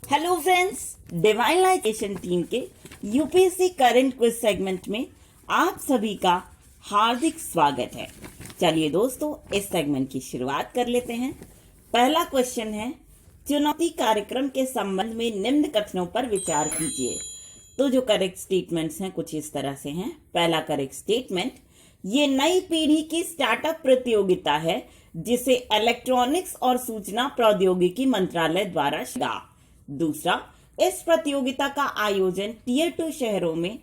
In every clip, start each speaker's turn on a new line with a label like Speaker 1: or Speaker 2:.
Speaker 1: Hello friends, divine light Asian team के UPSC current quiz segment में आप सभी का हार्दिक स्वागत है। चलिए दोस्तों, इस सेगमेंट की शुरुआत कर लेते हैं। पहला क्वेश्चन है, चुनौती कार्यक्रम के संबंध में निम्न कथनों पर विचार कीजिए। तो जो करेक्ट स्टेटमेंट्स हैं कुछ इस तरह से हैं। पहला करेक्ट स्टेटमेंट, ये नई पीढ़ी की स्टार्टअप प्रतियोगिता है जिसे इलेक्ट्रॉनिक्स और सूचना प्रौद्योगिकी मंत्रालय द्वारा किया। दूसरा, इस प्रतियोगिता का आयोजन टियर 2 शहरों में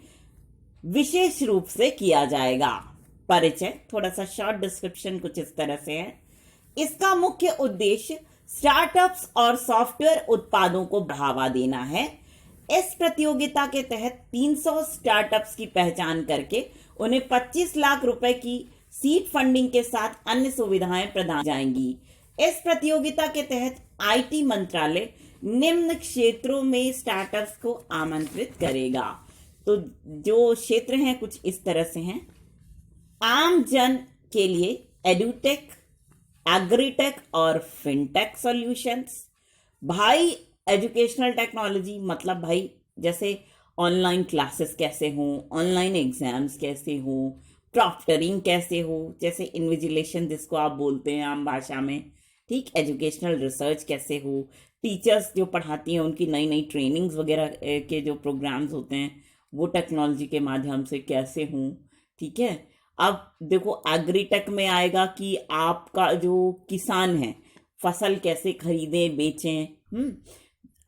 Speaker 1: विशेष रूप से किया जाएगा। परिचय, थोड़ा सा शॉर्ट डिस्क्रिप्शन कुछ इस तरह से है। इसका मुख्य उद्देश्य स्टार्टअप्स और सॉफ्टवेयर उत्पादों को बढ़ावा देना है। इस प्रतियोगिता के तहत 300 स्टार्टअप्स की पहचान करके उन्हें 25 लाख रुपए की सीड फंडिंग के साथ अन्य सुविधाएं प्रदान जाएंगी। इस प्रतियोगिता के तहत आईटी मंत्रालय निम्न क्षेत्रों में स्टार्टअप्स को आमंत्रित करेगा। तो जो क्षेत्र हैं कुछ इस तरह से हैं। आम जन के लिए एडुटेक, एग्रीटेक और फिनटेक सॉल्यूशंस। भाई एजुकेशनल टेक्नोलॉजी, मतलब भाई जैसे ऑनलाइन क्लासेस कैसे हों, ऑनलाइन एग्जाम्स कैसे हों, प्रॉक्टरिंग कैसे हो, जैसे इन्विजिलेशन जिसको आप बोलते हैं आम भाषा में, ठीक। एजुकेशनल रिसर्च कैसे हो, टीचर्स जो पढ़ाती हैं उनकी नई नई ट्रेनिंग्स वगैरह के जो प्रोग्राम्स होते हैं वो टेक्नोलॉजी के माध्यम से कैसे हों, ठीक है। अब देखो एग्रीटेक में आएगा कि आपका जो किसान है फसल कैसे खरीदें बेचें,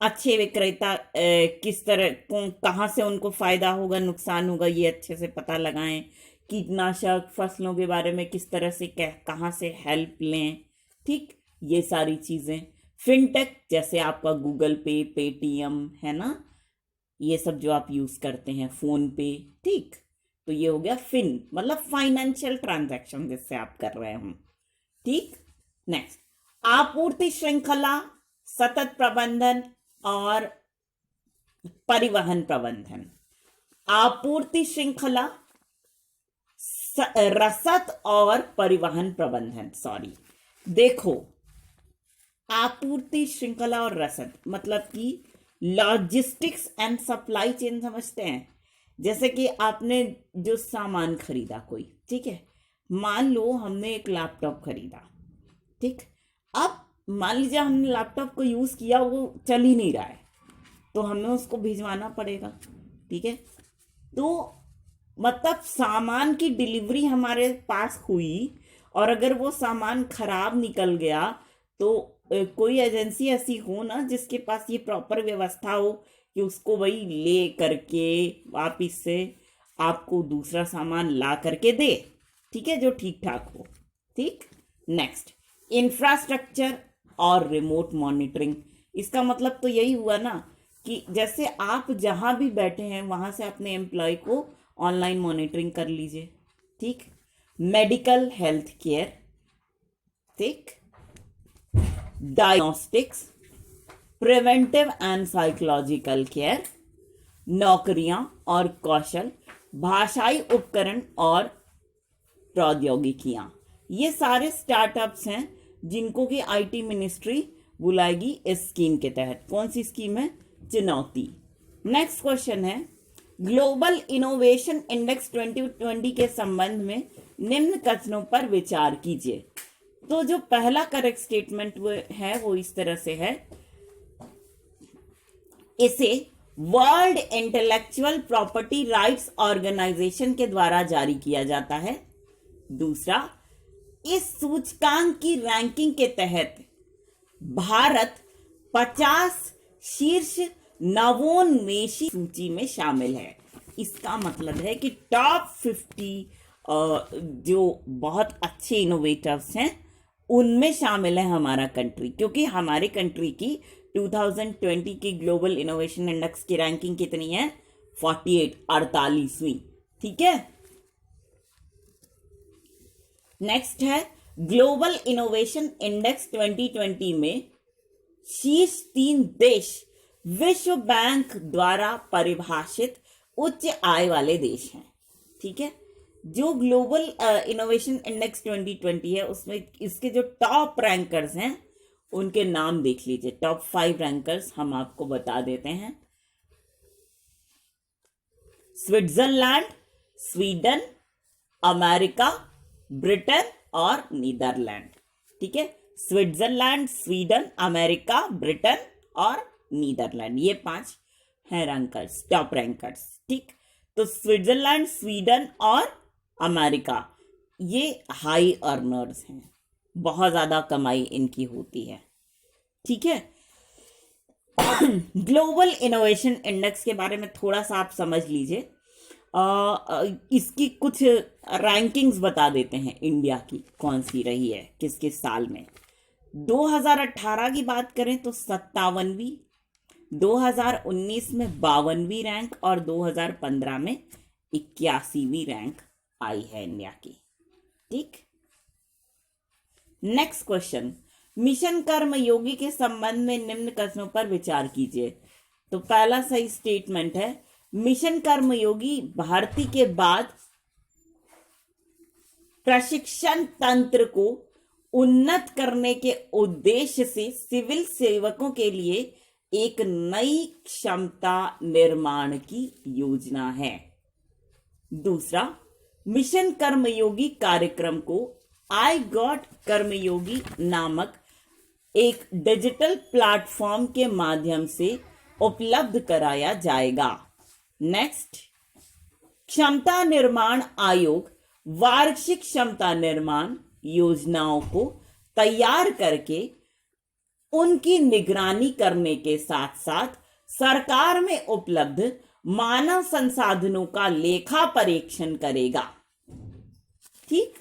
Speaker 1: अच्छे विक्रेता किस तरह कहाँ से उनको फायदा होगा नुकसान होगा ये अच्छे से पता लगाएं। कीटनाशक फसलों के बारे में किस तरह से कहाँ से हेल्प लें, ठीक, ये सारी चीजें। फिनटेक जैसे आपका गूगल पे, पेटीएम है ना, ये सब जो आप यूज करते हैं, फोन पे, ठीक। तो ये हो गया फिन, मतलब फाइनेंशियल ट्रांजैक्शन जिससे आप कर रहे हो, ठीक। नेक्स्ट, आपूर्ति श्रृंखला, सतत प्रबंधन और परिवहन प्रबंधन। आपूर्ति श्रृंखला, रसद और परिवहन प्रबंधन, सॉरी। देखो, आपूर्ति श्रृंखला और रसद मतलब कि लॉजिस्टिक्स एंड सप्लाई चेन, समझते हैं। जैसे कि आपने जो सामान खरीदा कोई, ठीक है, मान लो हमने एक लैपटॉप खरीदा, ठीक। अब मान लीजिए हमने लैपटॉप को यूज किया, वो चल ही नहीं रहा है, तो हमें उसको भिजवाना पड़ेगा, ठीक है। तो मतलब सामान की डिलीवरी हमारे पास हुई और अगर वो सामान खराब निकल गया तो कोई एजेंसी ऐसी हो ना जिसके पास ये प्रॉपर व्यवस्था हो कि उसको वही ले करके वापिस से आपको दूसरा सामान ला करके दे, ठीक है, जो ठीक ठाक हो, ठीक। नेक्स्ट, इंफ्रास्ट्रक्चर और रिमोट मॉनिटरिंग। इसका मतलब तो यही हुआ ना कि जैसे आप जहां भी बैठे हैं वहां से अपने एम्प्लॉय को ऑनलाइन मॉनिटरिंग कर लीजिए, ठीक। मेडिकल हेल्थ केयर, ठीक, diagnostics, preventive and psychological care, नौकरियां और कौशल, भाषाई उपकरण और प्रौद्योगिकियां। ये सारे स्टार्टअप्स हैं जिनको कि आईटी मिनिस्ट्री बुलाएगी इस स्कीम के तहत। कौन सी स्कीम है? चुनौती। नेक्स्ट क्वेश्चन है, ग्लोबल इनोवेशन इंडेक्स 2020 के संबंध में निम्न कथनों पर विचार कीजिए। तो जो पहला करेक्ट स्टेटमेंट है वो इस तरह से है, इसे world intellectual property rights organisation के द्वारा जारी किया जाता है। दूसरा, इस सूचकांक की रैंकिंग के तहत भारत 50 शीर्ष नवोन्मेषी सूची में शामिल है। इसका मतलब है कि टॉप 50 जो बहुत अच्छे इनोवेटर्स हैं उनमें शामिल है हमारा कंट्री, क्योंकि हमारी कंट्री की 2020 की ग्लोबल इनोवेशन इंडेक्स की रैंकिंग कितनी है? 48, 48वीं, ठीक है। नेक्स्ट है, ग्लोबल इनोवेशन इंडेक्स 2020 में शीर्ष 3 देश विश्व बैंक द्वारा परिभाषित उच्च आय वाले देश हैं, ठीक है। जो ग्लोबल इनोवेशन इंडेक्स 2020 है उसमें इसके जो टॉप रैंकर्स हैं उनके नाम देख लीजिए। टॉप 5 रैंकर्स हम आपको बता देते हैं। स्विट्जरलैंड, स्वीडन, अमेरिका, ब्रिटेन और नीदरलैंड। ठीक है, स्विट्जरलैंड, स्वीडन, अमेरिका, ब्रिटेन और नीदरलैंड, ये 5 हैं रैंकर्स, टॉप रैंकर्स। ठीक, तो स्विट्जरलैंड, स्वीडन और अमेरिका ये हाई अर्नर्स हैं, बहुत ज्यादा कमाई इनकी होती है। ठीक है, ग्लोबल इनोवेशन इंडेक्स के बारे में थोड़ा सा आप समझ लीजिए। इसकी कुछ रैंकिंग्स बता देते हैं, इंडिया की कौन सी रही है किस किस साल में। 2018 की बात करें तो 57वीं, 2019 में 52वीं रैंक और 2015 में 81वीं रैंक आई है इंडिया की। ठीक, नेक्स्ट क्वेश्चन, मिशन कर्मयोगी के संबंध में निम्न कथनों पर विचार कीजिए। तो पहला सही स्टेटमेंट है, मिशन कर्मयोगी भर्ती के बाद प्रशिक्षण तंत्र को उन्नत करने के उद्देश्य से सिविल सेवकों के लिए एक नई क्षमता निर्माण की योजना है। दूसरा, मिशन कर्मयोगी कार्यक्रम को आई गॉट कर्मयोगी नामक एक डिजिटल प्लेटफॉर्म के माध्यम से उपलब्ध कराया जाएगा। नेक्स्ट, क्षमता निर्माण आयोग वार्षिक क्षमता निर्माण योजनाओं को तैयार करके उनकी निगरानी करने के साथ साथ सरकार में उपलब्ध मानव संसाधनों का लेखा परीक्षण करेगा। ठीक,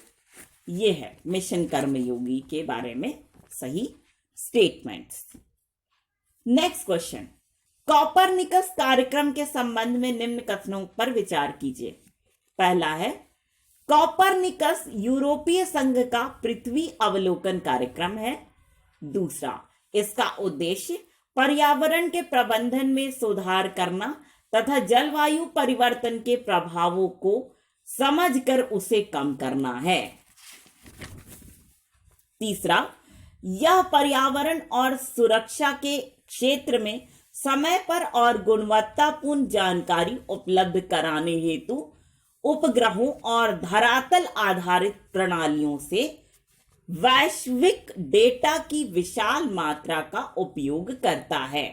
Speaker 1: ये है मिशन कर्मयोगी के बारे में सही स्टेटमेंट्स। नेक्स्ट क्वेश्चन, कॉपरनिकस कार्यक्रम के संबंध में निम्न कथनों पर विचार कीजिए। पहला है, कॉपरनिकस यूरोपीय संघ का पृथ्वी अवलोकन कार्यक्रम है। दूसरा, इसका उद्देश्य पर्यावरण के प्रबंधन में सुधार करना तथा जलवायु परिवर्तन के प्रभावों को समझकर उसे कम करना है। तीसरा, यह पर्यावरण और सुरक्षा के क्षेत्र में समय पर और गुणवत्तापूर्ण जानकारी उपलब्ध कराने हेतु उपग्रहों और धरातल आधारित प्रणालियों से वैश्विक डेटा की विशाल मात्रा का उपयोग करता है।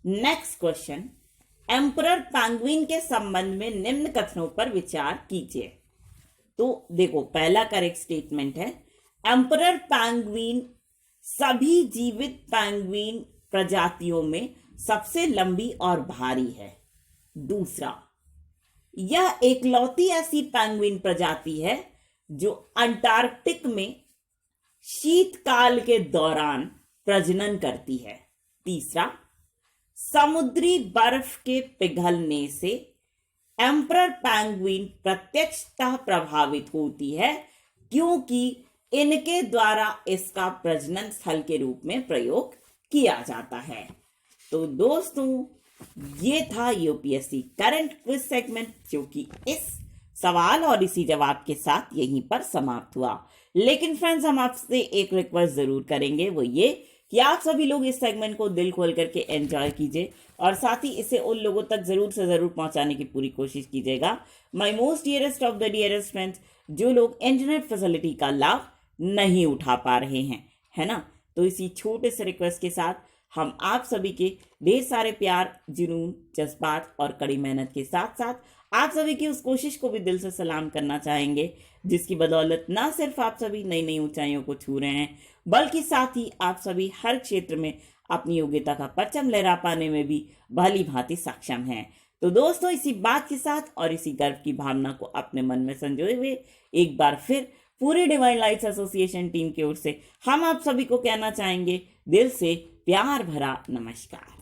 Speaker 1: नेक्स्ट क्वेश्चन, एम्परर पेंगुइन के संबंध में निम्न कथनों पर विचार कीजिए। तो देखो, पहला करेक्ट स्टेटमेंट है, एम्परर पेंगुइन सभी जीवित पेंगुइन प्रजातियों में सबसे लंबी और भारी है। दूसरा, यह एकलौती ऐसी पेंगुइन प्रजाति है जो अंटार्कटिक में शीतकाल के दौरान प्रजनन करती है। तीसरा, समुद्री बर्फ के पिघलने से एम्परर पेंगुइन प्रत्यक्षतः प्रभावित होती है क्योंकि इनके द्वारा इसका प्रजनन स्थल के रूप में प्रयोग किया जाता है। तो दोस्तों, ये था यूपीएससी करंट क्विज सेगमेंट, जो कि इस सवाल और इसी जवाब के साथ यहीं पर समाप्त हुआ। लेकिन फ्रेंड्स, हम आपसे एक रिक्वेस्ट जरूर करेंगे, वो ये कि आप सभी लोग इस सेगमेंट को दिल खोल करके एंजॉय कीजिए और साथ ही इसे उन लोगों तक जरूर से जरूर पहुंचाने की पूरी कोशिश कीजिएगा। My most dearest of the dearest friends, जो लोग इंटरनेट फैसिलिटी का लाभ नहीं उठा पा रहे हैं, है ना। तो इसी छोटे से रिक्वेस्ट के साथ हम आप सभी के ढेर सारे प्यार, जुनून, जज्बात और कड़ी मेहनत के साथ साथ आप सभी की उस कोशिश को भी दिल से सलाम करना चाहेंगे, जिसकी बदौलत ना सिर्फ आप सभी नई नई ऊंचाइयों को छू रहे हैं, बल्कि साथ ही आप सभी हर क्षेत्र में अपनी योग्यता का परचम लहरा पाने में भी भली भांति सक्षम हैं। तो दोस्तों, इसी बात के साथ और इसी गर्व की भावना को अपने मन में संजोए हुए एक बार फिर पूरी डिवाइन लाइट्स एसोसिएशन टीम की ओर से हम आप सभी को कहना चाहेंगे दिल से प्यार भरा नमस्कार।